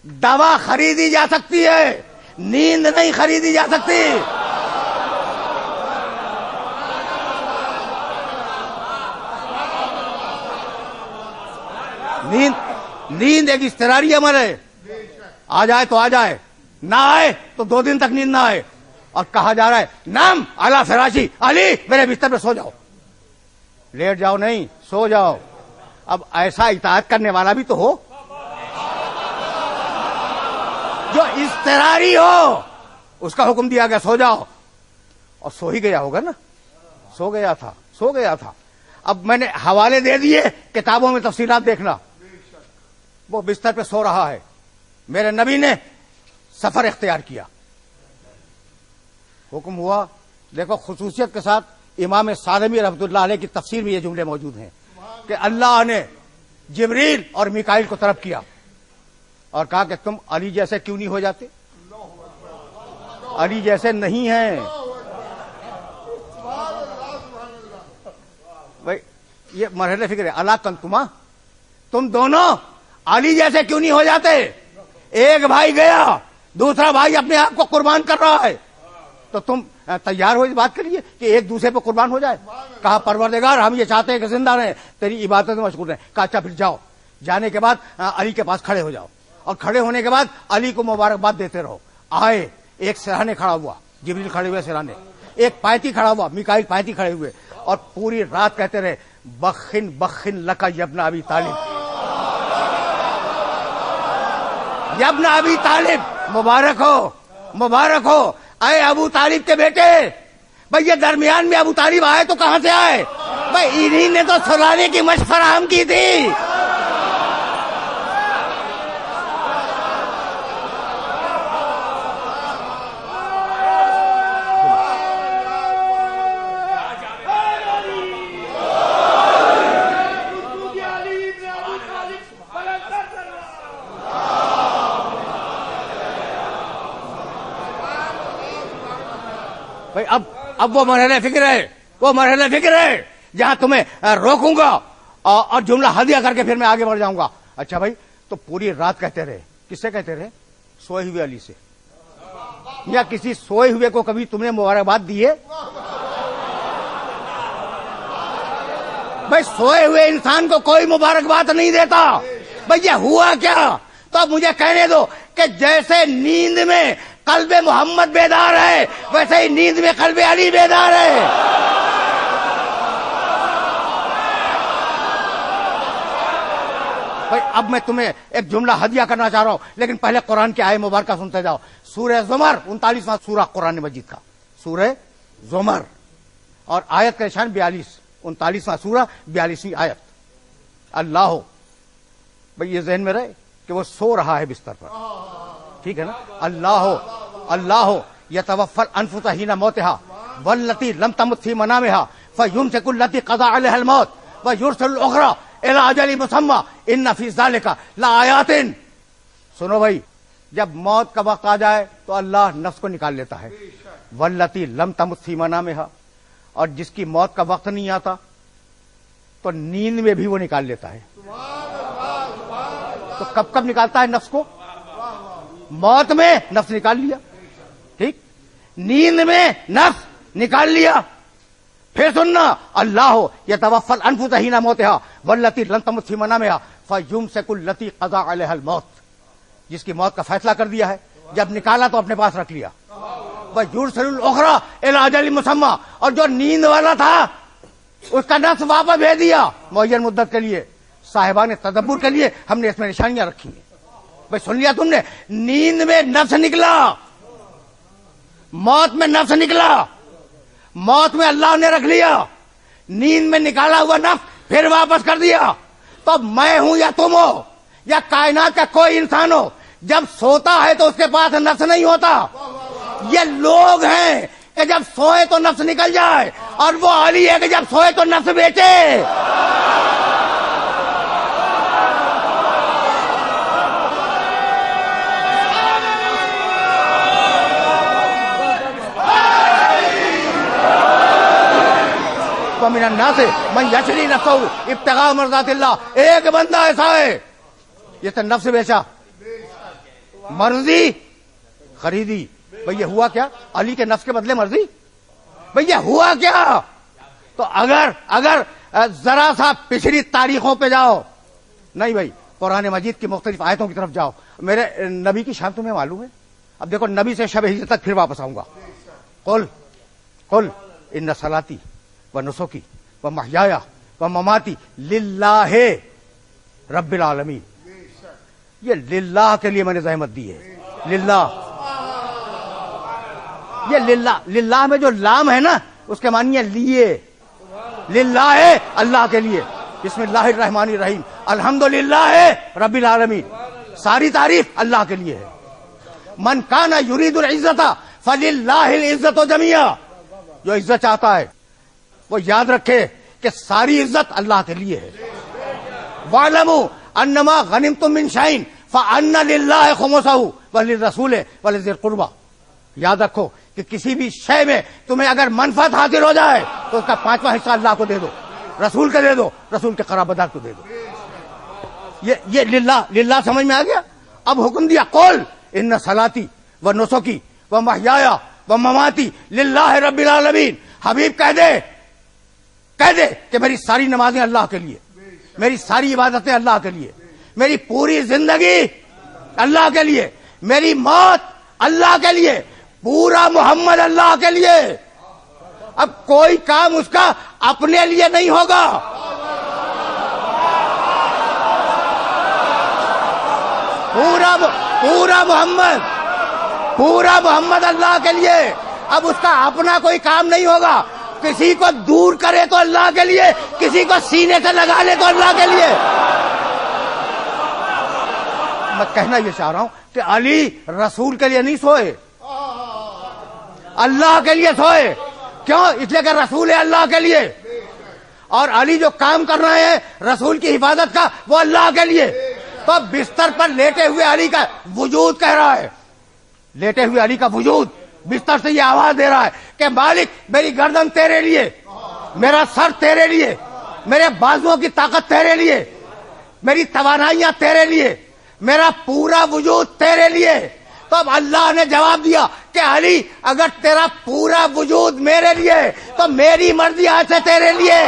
دوا خریدی جا سکتی ہے، نیند نہیں خریدی جا سکتی. نیند ایک اضطراری عمل ہے. آ جائے تو آ جائے، نہ آئے تو 2 دن تک نیند نہ آئے. اور کہا جا رہا ہے نام اعلی فراشی، علی میرے بستر پہ سو جاؤ. لیٹ جاؤ نہیں، سو جاؤ. اب ایسا اطاعت کرنے والا بھی تو ہو جو اضطراری ہو. اس کا حکم دیا گیا سو جاؤ، اور سو ہی گیا ہوگا نا. سو گیا تھا. اب میں نے حوالے دے دیے، کتابوں میں تفصیلات دیکھنا. وہ بستر پہ سو رہا ہے، میرے نبی نے سفر اختیار کیا، حکم ہوا. دیکھو خصوصیت کے ساتھ امام سالمی رحمۃ اللہ علیہ کی تفسیر میں یہ جملے موجود ہیں کہ اللہ نے جبریل اور میکائیل کو طلب کیا اور کہا کہ تم علی جیسے کیوں نہیں ہو جاتے؟ علی جیسے نہیں ہیں بھائی. یہ مرحلہ فکر ہے. اللہ کنتما، تم دونوں علی جیسے کیوں نہیں ہو جاتے؟ ایک بھائی گیا، دوسرا بھائی اپنے آپ کو قربان کر رہا ہے، تو تم تیار ہو اس بات کے لیے کہ ایک دوسرے پہ قربان ہو جائے؟ کہا پروردگار ہم یہ چاہتے ہیں کہ زندہ رہیں، تیری عبادت میں مشغول رہیں. کہا اچھا پھر جاؤ. جانے کے بعد علی کے پاس کھڑے ہو جاؤ، اور کھڑے ہونے کے بعد علی کو مبارکباد دیتے رہو. آئے، ایک سرہانے کھڑا ہوا، جبریل کھڑے ہوئے سرہانے، ایک پایتی کھڑا ہوا، میکائیل پایتی کھڑے ہوئے، اور پوری رات کہتے رہے بخن بخن لکا یبن ابی طالب، یبن ابی طالب، مبارک ہو اے ابو طالب کے بیٹے. بھائی یہ درمیان میں ابو طالب آئے تو کہاں سے آئے؟ بھائی انہی نے تو سلانے کی مشق فراہم کی تھی. بھائی اب وہ مرحلہ فکر ہے جہاں تمہیں روکوں گا اور جملہ ہدیہ کر کے پھر میں آگے بڑھ جاؤں گا. اچھا بھائی، تو پوری رات کہتے رہے. کس سے کہتے رہے؟ سوئے ہوئے علی سے. یا کسی سوئے ہوئے کو کبھی تم نے مبارکباد دی ہے؟ بھائی سوئے ہوئے انسان کو کوئی مبارکباد نہیں دیتا. بھائی یہ ہوا کیا؟ تو اب مجھے کہنے دو کہ جیسے نیند میں قلب محمد بیدار ہے، ویسے ہی نیند میں قلب علی بیدار ہے. بھائی اب میں تمہیں ایک جملہ ہدیہ کرنا چاہ رہا ہوں، لیکن پہلے قرآن کی آیت مبارکہ سنتے جاؤ. سورہ زمر 39واں سورہ قرآن مجید کا، سورہ زمر، اور آیت کا نشان 42، 39واں سورہ 42ویں آیت. اللہ، بھائی یہ ذہن میں رہے کہ وہ سو رہا ہے بستر پر، ٹھیک ہے نا. اللہ یتوفی الانفس حین موتها والتی لم تمت فی منامها فیمسک التی قضى علیها الموت ویرسل الاخری الی اجل مسمى ان فی ذلک لآیات. سنو بھائی، جب موت کا وقت آ جائے تو اللہ نفس کو نکال لیتا ہے. والتی لم تمت فی منامها، اور جس کی موت کا وقت نہیں آتا تو نیند میں بھی وہ نکال لیتا ہے. تو کب نکالتا ہے نفس کو؟ موت میں نفس نکال لیا، ٹھیک، نیند میں نفس نکال لیا. پھر سننا، اللہ یتوفی الانفس حین موتها والتی لم تمت فی منامها فیمسک التی قضى علیها الموت. جس کی موت کا فیصلہ کر دیا ہے، جب نکالا تو اپنے پاس رکھ لیا. ویرسل الاخری الی اجل مسمى، اور جو نیند والا تھا اس کا نفس واپس بھیج دیا معین مدت کے لیے. صاحبان تدبر کے لیے ہم نے اس میں نشانیاں رکھی ہیں. بھائی سن لیا تم نے، نیند میں نفس نکلا، موت میں نفس نکلا. موت میں اللہ نے رکھ لیا، نیند میں نکالا ہوا نفس پھر واپس کر دیا. تو میں ہوں یا تم ہو یا کائنات کا کوئی انسان ہو، جب سوتا ہے تو اس کے پاس نفس نہیں ہوتا. یہ لوگ ہیں کہ جب سوئے تو نفس نکل جائے، اور وہ علی ہے کہ جب سوئے تو نفس بیچے. ومن الناس من یشری نفسه ابتغاء مرضات اللہ. ایک بندہ ایسا ہے جس نے نفس بیچا مرضی خریدی. بھئی یہ ہوا کیا؟ علی کے نفس کے بدلے مرضی. بھئی یہ ہوا کیا؟ تو اگر ذرا سا پچھلی تاریخوں پہ جاؤ, نہیں بھائی قرآن مجید کی مختلف آیتوں کی طرف جاؤ. میرے نبی کی شان تمہیں معلوم ہے؟ اب دیکھو نبی سے شب ہجرت تک پھر واپس آؤں گا. قل ان صلاتی و نسکی و محیای و مماتی للہ رب العالمین. یہ للہ کے لیے میں نے زحمت دی ہے. للہ, یہ للہ میں جو لام ہے نا اس کے معنی ہے لیے. للہ ہے اللہ کے لیے. بسم اللہ الرحمن الرحیم الحمدللہ رب العالمین. ساری تعریف اللہ کے لیے ہے. من کان یرید العزت فللہ العزت جمیعا. جو عزت چاہتا ہے وہ یاد رکھے کہ ساری عزت اللہ کے لیے ہے. وَاعْلَمُوا أَنَّمَا غَنِمْتُم مِّن شَيْءٍ فَأَنَّ لِلَّهِ خُمُسَهُ وَلِلرَّسُولِ وَلِذِي الْقُرْبَىٰ. یاد رکھو کہ کسی بھی شے میں تمہیں اگر منفعت حاصل ہو جائے تو اس کا 5واں حصہ اللہ کو دے دو, رسول کو دے دو, رسول کے قرابتدار کو دے دو. یہ للہ سمجھ میں آ گیا. اب حکم دیا قول ان صلاتی و نسکی و محیای و مماتی للہ رب العالمین. حبیب کہہ دے کہ میری ساری نمازیں اللہ کے لیے, میری ساری عبادتیں اللہ کے لیے, میری پوری زندگی اللہ کے لیے, میری موت اللہ کے لیے, پورا محمد اللہ کے لیے. اب کوئی کام اس کا اپنے لیے نہیں ہوگا. پورا محمد اللہ کے لیے. اب اس کا اپنا کوئی کام نہیں ہوگا. کسی کو دور کرے تو اللہ کے لیے, کسی کو سینے سے لگا لے تو اللہ کے لیے. میں کہنا یہ چاہ رہا ہوں کہ علی رسول کے لیے نہیں سوئے, اللہ کے لیے سوئے. کیوں؟ اس لیے کہ رسول ہے اللہ کے لیے. اور علی جو کام کر رہے ہیں رسول کی حفاظت کا وہ اللہ کے لیے. تو بستر پر لیٹے ہوئے علی کا وجود کہہ رہا ہے, لیٹے ہوئے علی کا وجود بستر سے یہ آواز دے رہا ہے کہ مالک میری گردن تیرے لیے, میرا سر تیرے لیے, میرے بازوؤں کی طاقت تیرے لیے, میری توانائیاں تیرے لیے, میرا پورا وجود تیرے لیے. تو اب اللہ نے جواب دیا کہ علی اگر تیرا پورا وجود میرے لیے تو میری مرضی آج سے تیرے لیے.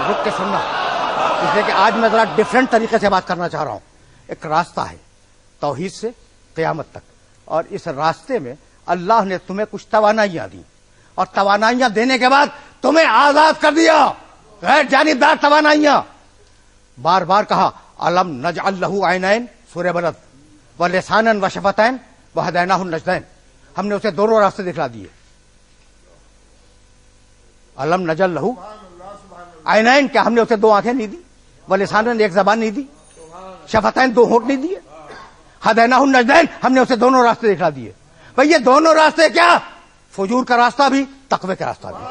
رک کے سننا, اس لیے کہ آج میں ذرا ڈفرینٹ طریقے سے بات کرنا چاہ رہا ہوں. ایک راستہ ہے توحید سے قیامت تک, اور اس راستے میں اللہ نے تمہیں کچھ توانائیاں دی, اور توانائیاں دینے کے بعد تمہیں آزاد کر دیا, غیر جانبدار توانائیاں. بار بار کہا الم نجعل لہ عینین سورہ بلد و لسانا و شفتین و ہدیناہ النجدین. ہم نے اسے دونوں راستے دکھلا دیے. الم نجعل لہ عینین, کیا ہم نے اسے 2 آنکھیں نہیں دی, و لسانا ایک زبان نہیں دی, شفتین 2 ہونٹ نہیں دیے, ہدیناہ النجدین ہم نے اسے دونوں راستے دکھلا دیے. بھئی یہ دونوں راستے کیا؟ فجور کا راستہ بھی, تقوی کا راستہ بھی.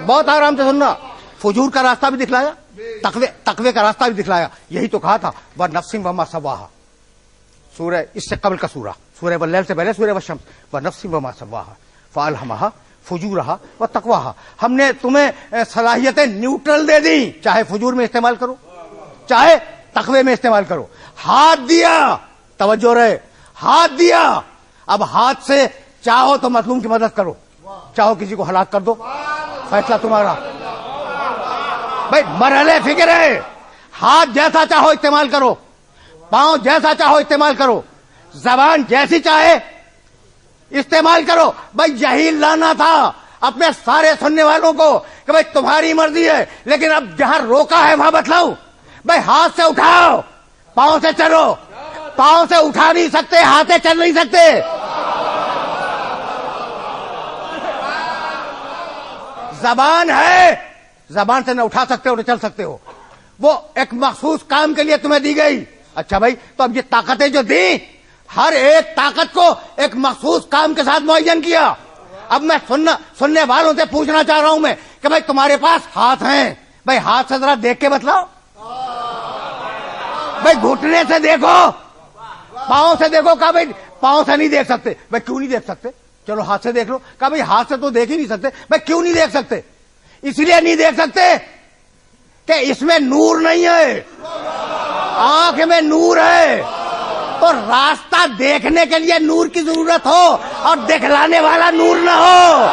بہت آرام سے سننا. فجور کا راستہ بھی دکھلایا, تقوی کا راستہ بھی دکھلایا. یہی تو کہا تھا وَنَفْسٍ وَمَا سَوَّاهَا, سورہ اس سے قبل کا سورہ واللیل سے پہلے سورہ والشمس. وَنَفْسٍ وَمَا سَوَّاهَا فَأَلْهَمَهَا فجورہا و تقواہا. ہم نے تمہیں صلاحیتیں نیوٹرل دے دی, چاہے فجور میں استعمال کرو چاہے تقوی میں استعمال کرو. ہاتھ دیا, توجہ رہے, ہاتھ دیا. اب ہاتھ سے چاہو تو مظلوم کی مدد کرو, چاہو کسی کو ہلاک کر دو, فیصلہ تمہارا. بھائی مرحلے فکر ہے. ہاتھ جیسا چاہو استعمال کرو, پاؤں جیسا چاہو استعمال کرو, زبان جیسی چاہے استعمال کرو. بھائی یہی لانا تھا اپنے سارے سننے والوں کو کہ بھائی تمہاری مرضی ہے, لیکن اب جہاں روکا ہے وہاں بتلاؤ. بھائی ہاتھ سے اٹھاؤ, پاؤں سے چلو. پاؤں سے اٹھا نہیں سکتے, ہاتھ سے چل نہیں سکتے. زبان ہے, زبان سے نہ اٹھا سکتے ہو نہ چل سکتے ہو. وہ ایک مخصوص کام کے لیے تمہیں دی گئی. اچھا بھائی, تو اب یہ طاقتیں جو دیں, ہر ایک طاقت کو ایک مخصوص کام کے ساتھ معین کیا. اب میں سننے والوں سے پوچھنا چاہ رہا ہوں میں کہ بھائی تمہارے پاس ہاتھ ہیں, بھائی ہاتھ سے ذرا دیکھ کے بتلاؤ. بھائی گھٹنے سے دیکھو، پاؤں سے دیکھو. کہا بھائی پاؤں سے نہیں دیکھ سکتے. بھائی کیوں نہیں دیکھ سکتے؟ چلو ہاتھ سے دیکھ لو. کہا بھائی ہاتھ سے تو دیکھ ہی نہیں سکتے. بھائی کیوں نہیں دیکھ سکتے؟ اس لیے نہیں دیکھ سکتے کہ اس میں نور نہیں ہے. آنکھ میں نور ہے تو راستہ دیکھنے کے لیے نور کی ضرورت ہو اور دکھلانے والا نور نہ ہو.